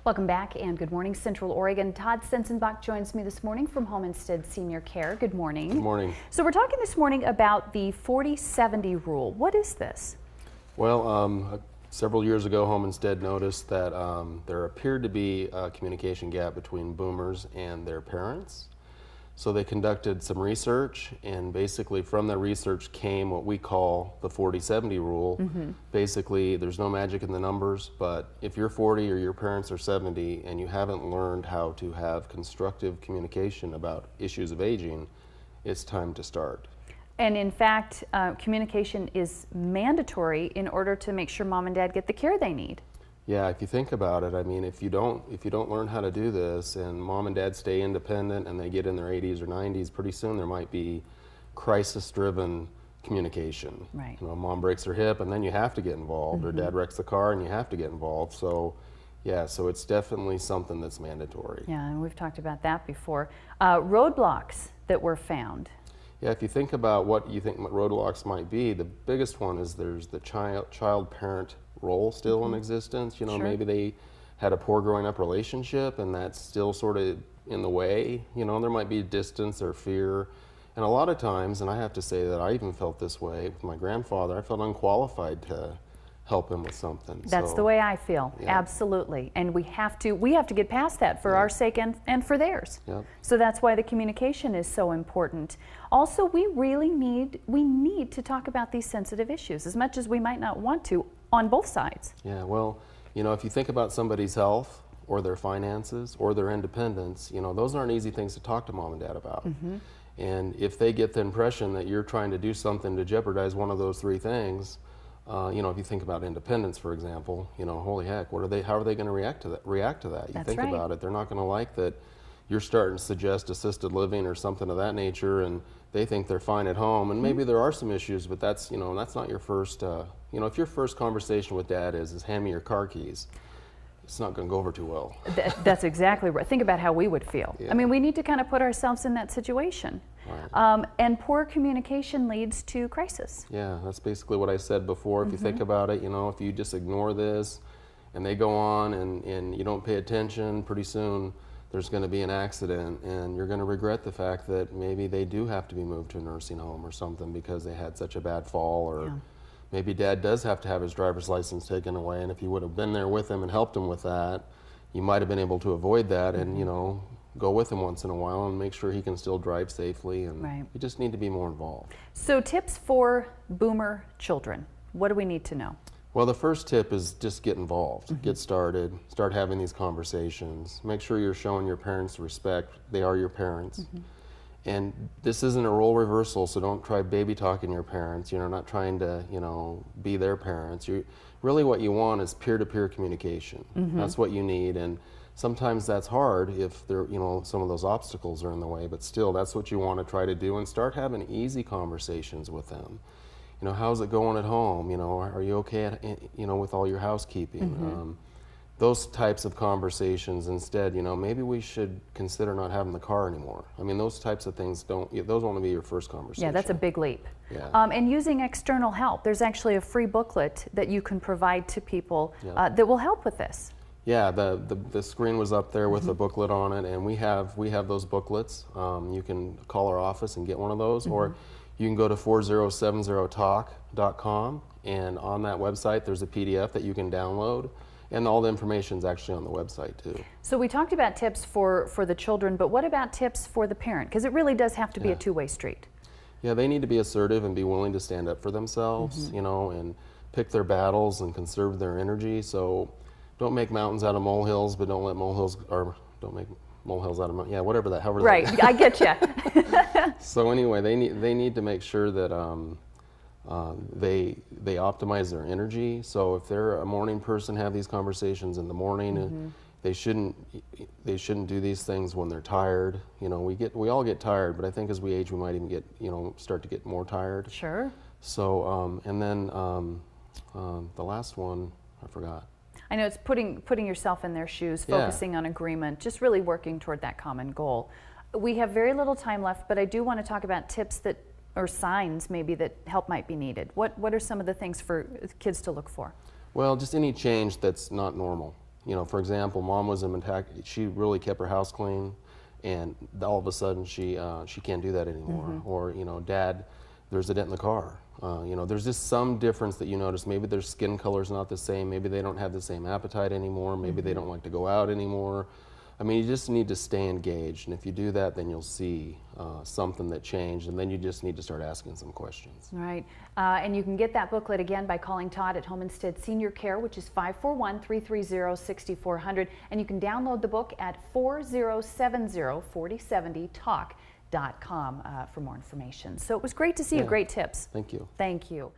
Welcome back and good morning, Central Oregon. Todd Sensenbach joins me this morning from Home Instead Senior Care. Good morning. Good morning. So we're talking this morning about the 40-70 rule. What is this? Well, several years ago, Home Instead noticed that there appeared to be a communication gap between boomers and their parents. So they conducted some research, and basically from the research came what we call the 40-70 rule. Basically, there's no magic in the numbers, but if you're 40 or your parents are 70 and you haven't learned how to have constructive communication about issues of aging, it's time to start. And in fact, communication is mandatory in order to make sure mom and dad get the care they need. Yeah, if you think about it, I mean, if you don't learn how to do this, and mom and dad stay independent and they get in their 80s or 90s, pretty soon there might be crisis-driven communication. Right. You know, mom breaks her hip and then you have to get involved, or dad wrecks the car and you have to get involved. So, yeah, so it's definitely something that's mandatory. Yeah, and we've talked about that before. Roadblocks that were found. Yeah, if you think about what you think roadblocks might be, the biggest one is there's the child-parent role still in existence. You know, Sure. maybe they had a poor growing up relationship and that's still sort of in the way. You know, there might be distance or fear. And a lot of times, and I have to say that I even felt this way with my grandfather, I felt unqualified to help him with something. That's the way I feel, Yeah. Absolutely. And we have to get past that for our sake and for theirs. Yep. So that's why the communication is so important. Also, we need to talk about these sensitive issues as much as we might not want to on both sides. Yeah, well, you know, if you think about somebody's health or their finances or their independence, you know, those aren't easy things to talk to mom and dad about. And if they get the impression that you're trying to do something to jeopardize one of those three things, you know, if you think about independence, for example, you know, holy heck, how are they going to react to that? You That's think right. about it, they're not going to like that you're starting to suggest assisted living or something of that nature, and they think they're fine at home, and maybe there are some issues, but that's, you know, that's not your first, you know, if your first conversation with dad is hand me your car keys, it's not going to go over too well. That's exactly right. Think about how we would feel. Yeah. I mean, we need to kind of put ourselves in that situation. Right. And poor communication leads to crisis. Yeah, that's basically what I said before. If you think about it, you know, if you just ignore this and they go on and you don't pay attention, pretty soon there's going to be an accident and you're going to regret the fact that maybe they do have to be moved to a nursing home or something because they had such a bad fall, or maybe dad does have to have his driver's license taken away, and if you would have been there with him and helped him with that, you might have been able to avoid that and, you know, go with him once in a while and make sure he can still drive safely, and you just need to be more involved. So tips for boomer children. What do we need to know? Well, the first tip is just get involved, get started, start having these conversations. Make sure you're showing your parents respect. They are your parents. And this isn't a role reversal, so don't try baby talking your parents. You know, not trying to, you know, be their parents. Really what you want is peer-to-peer communication. That's what you need, and sometimes that's hard if there, you know, some of those obstacles are in the way, but still that's what you want to try to do, and start having easy conversations with them. You know, how's it going at home? You know, are you okay you know, with all your housekeeping? Those types of conversations instead. You know, maybe we should consider not having the car anymore. I mean, those types of things those want to be your first conversation. Yeah, that's a big leap. Yeah. And using external help. There's actually a free booklet that you can provide to people that will help with this. Yeah, the screen was up there with a booklet on it, and we have those booklets. You can call our office and get one of those, or you can go to 4070talk.com, and on that website there's a PDF that you can download, and all the information is actually on the website too. So we talked about tips for the children, but what about tips for the parent? Because it really does have to be a two-way street. Yeah, they need to be assertive and be willing to stand up for themselves, you know, and pick their battles and conserve their energy. So don't make mountains out of molehills, but don't let molehills, or don't make molehills out of mountains. Yeah, whatever that, however. Right, I get you. So anyway, they need to make sure that they optimize their energy. So if they're a morning person, have these conversations in the morning, and they shouldn't do these things when they're tired. You know, we all get tired, but I think as we age, we might even get, you know, start to get more tired. Sure. So and then the last one I forgot. I know it's putting yourself in their shoes, focusing on agreement, just really working toward that common goal. We have very little time left, but I do want to talk about tips that, or signs maybe, that help might be needed. What are some of the things for kids to look for? Well, just any change that's not normal. You know, for example, mom was she really kept her house clean, and all of a sudden she can't do that anymore. Or, you know, dad, there's a dent in the car. You know, there's just some difference that you notice. Maybe their skin color's not the same. Maybe they don't have the same appetite anymore. Maybe they don't like to go out anymore. I mean, you just need to stay engaged, and if you do that, then you'll see something that changed, and then you just need to start asking some questions. Right, and you can get that booklet again by calling Todd at Home Instead Senior Care, which is 541-330-6400, and you can download the book at 4070-4070talk.com for more information. So it was great to see you. Great tips. Thank you. Thank you.